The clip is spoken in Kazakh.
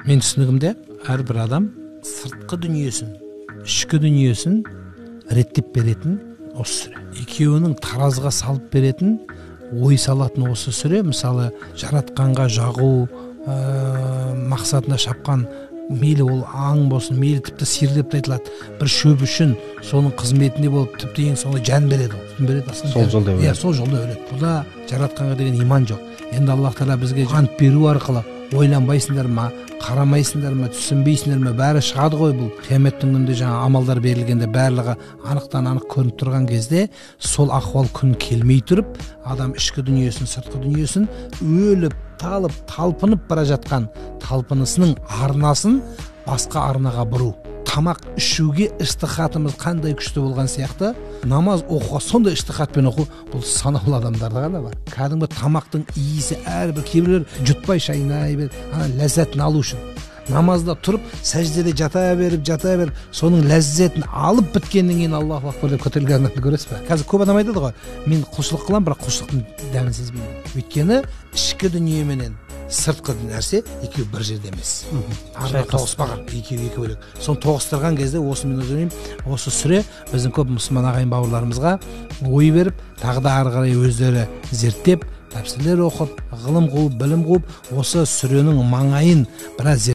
Мен түсінігімде әрбір адам сыртқы дүниесін, ішкі дүниесін реттеп беретін осы сүре. Екеуінің таразыға салып беретін, ой салатын осы сүре. Мысалы, жаратқанға жағу мақсатына шапқан, мейлі ол аң болсын, мейлі тіпті сиыр деп те айтылады. Бір шөп үшін соның қызметінде болып, тіпті ең соңында жан береді. Сол жолда өледі. Сол жолда өледі. Бұда жаратқанға деген иман жоқ. Енді Аллах Тағала бізге ант беру арқылы ойланбайсыңдар ма, қарамайсыңдар ма, түсінбейсіңдер ма, бәрі шығады ғой. Бұл қияметтің күнінде жаңа амалдар берілгенде барлығы анықтан анық көрініп тұрған кезде, сол ахуал күн келмей тұрып, адам ішкі дүниесін, сыртқы дүниесін өліп, талып, талпынып бара жатқан талпынысының арнасын басқа арнаға бұру. Тамақ ішуге іштихатымыз қандай күшті болған сияқты, намаз оқуға сондай іштихатпен оқу, бұл санаулы адамдарда ғана бар. Кәдімгі тамақтың иісі әрбір, кейбіреулер жұтпай шайнай беріп, ләззатын алу үшін. Намазда тұрып, сәждеде жата беріп, соның ләззетін алып біткеннен кейін Аллаху акбар деп көтерілген адамды көресіз бе? Қазір көп адам айтады ғой, мен құлшылық қыламын, бірақ құлшылықтың дәмін сезбеймін. Өйткені ішкі дүние менен сыртқы нәрсе екеуі бір жерде емес. Арада тоғыспаған, екеуі екі бөлек. Соны тоғыстырған кезде осы мен ойлаймын, осы сүре біздің көп мұсылман ағайын бауырларымызға ой беріп, тағы да ары қарай өздері зерттеп, тәпсірлер оқып, ғылым қуып, білім қуып, осы сүренің маңайын біраз